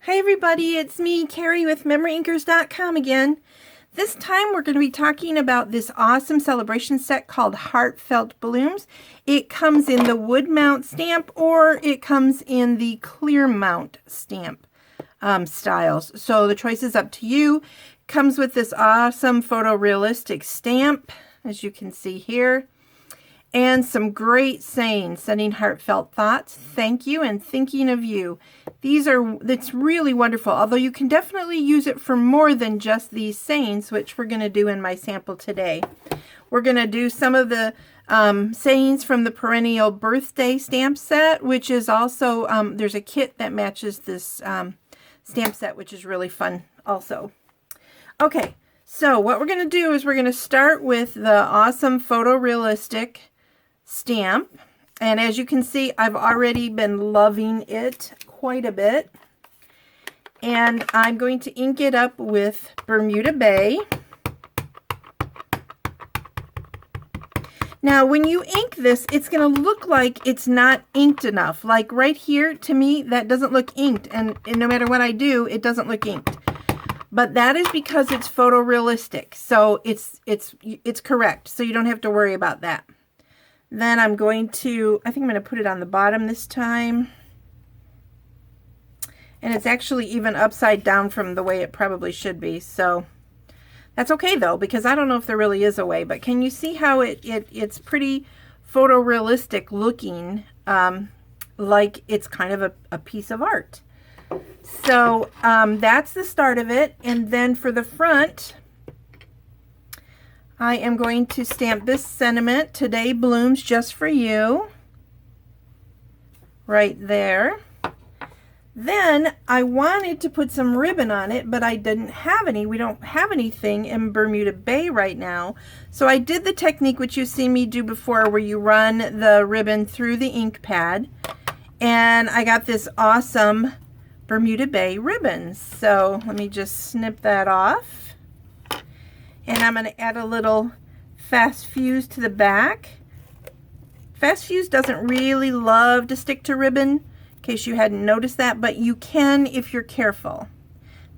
Hi everybody, it's me, Carrie with MemoryInkers.com again. This time we're going to be talking about this awesome celebration set called Heartfelt Blooms. It comes in the wood mount stamp or it comes in the clear mount stamp styles. So the choice is up to you. Comes with this awesome photorealistic stamp, as you can see here. And some great sayings, sending heartfelt thoughts, thank you, and thinking of you. It's really wonderful, although you can definitely use it for more than just these sayings, which we're going to do in my sample today. We're going to do some of the sayings from the Perennial Birthday stamp set, which is also, there's a kit that matches this stamp set, which is really fun also. Okay, so what we're going to do is we're going to start with the awesome photorealistic stamp, and as you can see, I've already been loving it quite a bit, and I'm going to ink it up with Bermuda Bay. Now when you ink this, it's going to look like it's not inked enough. Like right here, to me, that doesn't look inked, and no matter what I do, it doesn't look inked. But that is because it's photorealistic, so it's correct, so you don't have to worry about that. Then I'm going to, I think I'm going to put it on the bottom this time. And it's actually even upside down from the way it probably should be. So that's okay though, because I don't know if there really is a way. But can you see how it's pretty photorealistic looking, like it's kind of a piece of art. So that's the start of it. And then for the front, I am going to stamp this sentiment, "Today blooms just for you," right there. Then I wanted to put some ribbon on it, but I didn't have any. We don't have anything in Bermuda Bay right now. So I did the technique which you've seen me do before, where you run the ribbon through the ink pad. And I got this awesome Bermuda Bay ribbon. So let me just snip that off. And I'm going to add a little fast fuse to the back. Fast fuse doesn't really love to stick to ribbon, in case you hadn't noticed that, but you can if you're careful.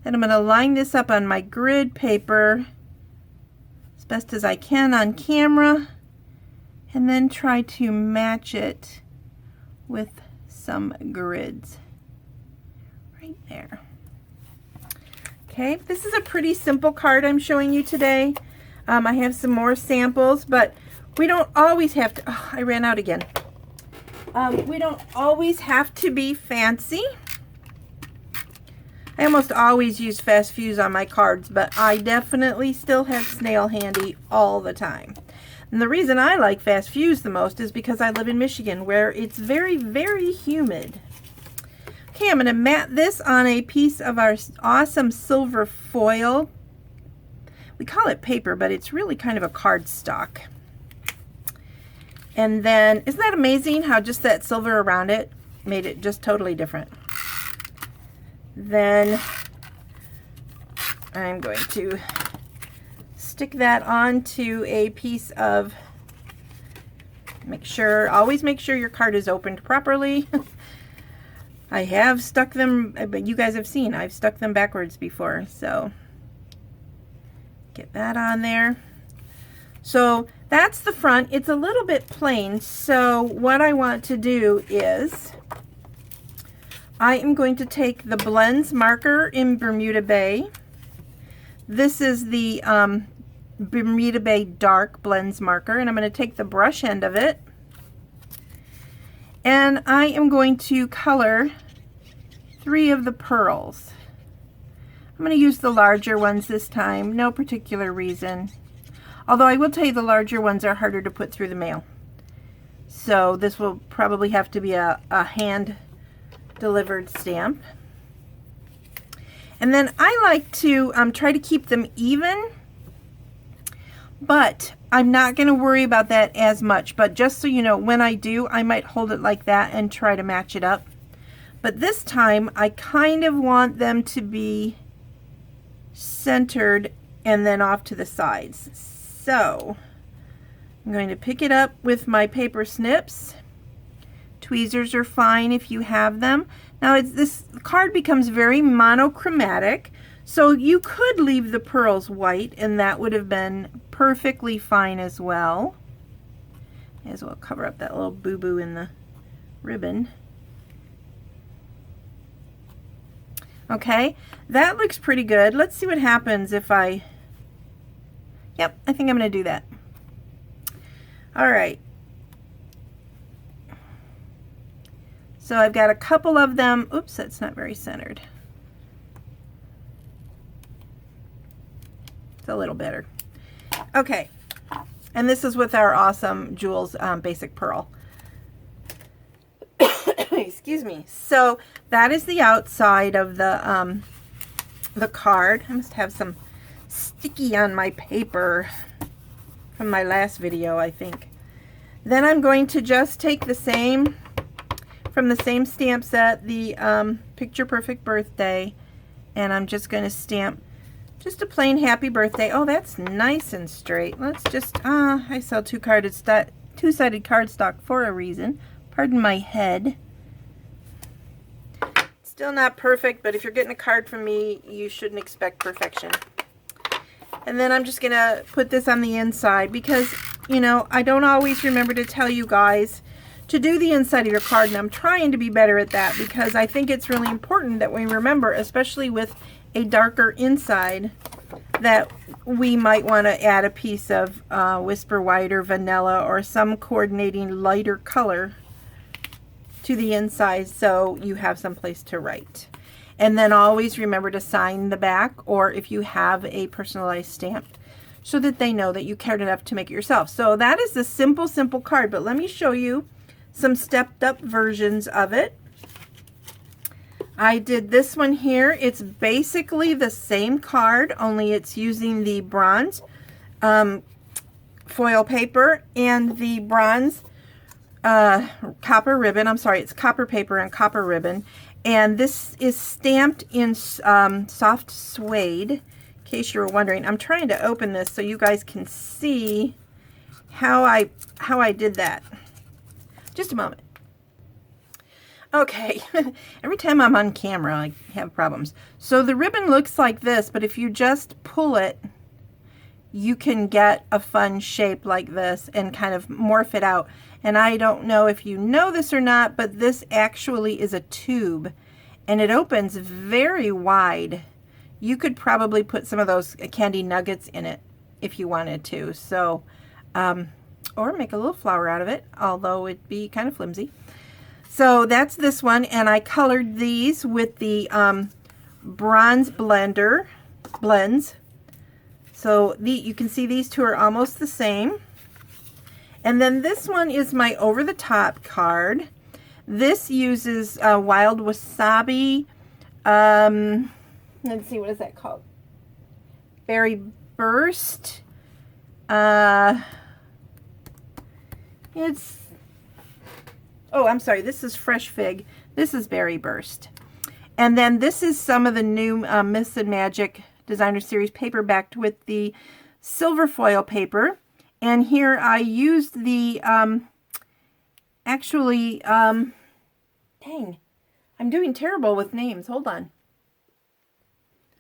Then I'm going to line this up on my grid paper as best as I can on camera, and then try to match it with some grids right there. Okay, this is a pretty simple card I'm showing you today. I have some more samples, but we don't always have to, oh, I ran out again. We don't always have to be fancy. I almost always use fast fuse on my cards, but I definitely still have snail handy all the time. And the reason I like fast fuse the most is because I live in Michigan, where it's very, very humid. Okay, I'm going to mat this on a piece of our awesome silver foil. We call it paper, but it's really kind of a cardstock. And then, isn't that amazing how just that silver around it made it just totally different? Then I'm going to stick that onto a piece of, always make sure your card is opened properly. I have stuck them, but you guys have seen, I've stuck them backwards before, so get that on there. So that's the front. It's a little bit plain, so what I want to do is I am going to take the Blends marker in Bermuda Bay. This is the Bermuda Bay Dark Blends marker, and I'm going to take the brush end of it, and I am going to color 3 of the pearls. I'm going to use the larger ones this time, no particular reason. Although I will tell you the larger ones are harder to put through the mail. So this will probably have to be a hand delivered stamp. And then I like to try to keep them even, but I'm not going to worry about that as much. But just so you know, when I do, I might hold it like that and try to match it up. But this time, I kind of want them to be centered and then off to the sides. So I'm going to pick it up with my paper snips, Tweezers are fine if you have them. Now this card becomes very monochromatic, so you could leave the pearls white and that would have been perfectly fine as well. May as well cover up that little boo-boo in the ribbon. Okay, that looks pretty good. Let's see what happens if I... Yep, I think I'm going to do that. All right. So I've got a couple of them. Oops, that's not very centered. It's a little better. Okay, and this is with our awesome Jewels Basic Pearl. Excuse me. So that is the outside of the card. I must have some sticky on my paper from my last video, I think. Then I'm going to just take the same, from the same stamp set, the Picture Perfect Birthday, and I'm just going to stamp just a plain happy birthday. Oh, that's nice and straight. Let's just, I sell two-sided cardstock for a reason. Pardon my head. Still not perfect, but if you're getting a card from me, you shouldn't expect perfection. And then I'm just going to put this on the inside because, you know, I don't always remember to tell you guys to do the inside of your card, and I'm trying to be better at that because I think it's really important that we remember, especially with a darker inside, that we might want to add a piece of Whisper White or Vanilla or some coordinating lighter color to the inside so you have some place to write. And then always remember to sign the back, or if you have a personalized stamp, so that they know that you cared enough to make it yourself. So that is the simple card, but let me show you some stepped up versions of it. I did this one here. It's basically the same card, only it's using the bronze foil paper and the bronze copper ribbon. I'm sorry, it's copper paper and copper ribbon. And this is stamped in soft suede, in case you were wondering. I'm trying to open this so you guys can see how I did that. Just a moment. Okay, every time I'm on camera, I have problems. So the ribbon looks like this, but if you just pull it, you can get a fun shape like this and kind of morph it out. And I don't know if you know this or not, but this actually is a tube, and it opens very wide. You could probably put some of those candy nuggets in it if you wanted to. So, or make a little flower out of it, although it'd be kind of flimsy. So that's this one, and I colored these with the bronze blends. So you can see these two are almost the same. And then this one is my over the top card. This uses Wild Wasabi. Let's see, what is that called? Berry Burst. Oh, I'm sorry, this is Fresh Fig. This is Berry Burst. And then this is some of the new Myths and Magic Designer Series paper backed with the silver foil paper. And here I used the, dang, I'm doing terrible with names. Hold on.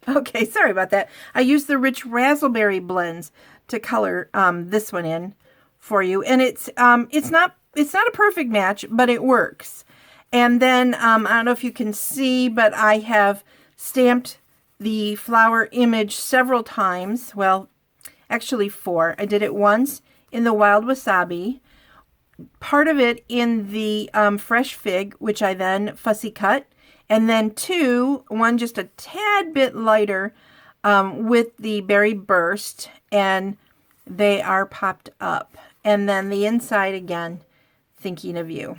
Okay, sorry about that. I used the Rich Razzleberry blends to color this one in for you. And it's not a perfect match, but it works. And then, I don't know if you can see, but I have stamped the flower image several times. Well, actually 4. I did it once in the Wild Wasabi, part of it in the Fresh Fig, which I then fussy cut, and then 2, one just a tad bit lighter with the Berry Burst, and they are popped up. And then the inside again, Thinking of You.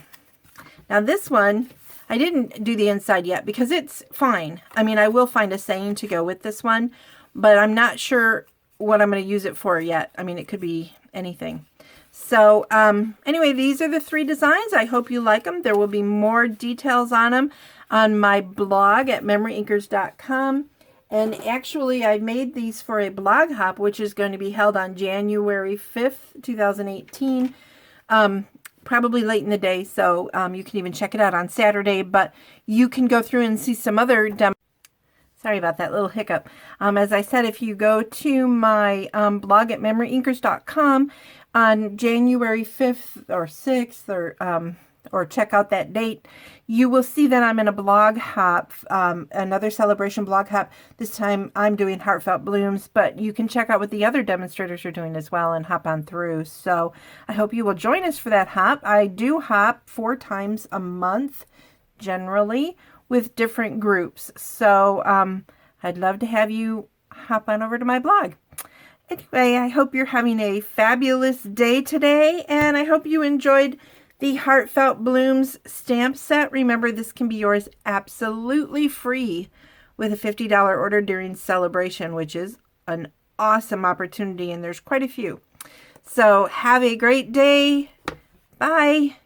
Now this one, I didn't do the inside yet because it's fine. I mean, I will find a saying to go with this one, but I'm not sure what I'm going to use it for yet. I mean, it could be anything. So anyway, these are the 3 designs. I hope you like them. There will be more details on them on my blog at memoryinkers.com. And actually, I made these for a blog hop, which is going to be held on January 5th, 2018. probably late in the day, so you can even check it out on Saturday, but you can go through and see some other demos. Sorry about that little hiccup. As I said, if you go to my blog at memoryinkers.com on January 5th or 6th, or check out that date, you will see that I'm in a blog hop, another celebration blog hop. This time I'm doing Heartfelt Blooms, but you can check out what the other demonstrators are doing as well and hop on through. So I hope you will join us for that hop. I do hop 4 times a month, generally, with different groups. So I'd love to have you hop on over to my blog. Anyway, I hope you're having a fabulous day today, and I hope you enjoyed the Heartfelt Blooms stamp set. Remember, this can be yours absolutely free with a $50 order during Celebration, which is an awesome opportunity, and there's quite a few. So have a great day. Bye.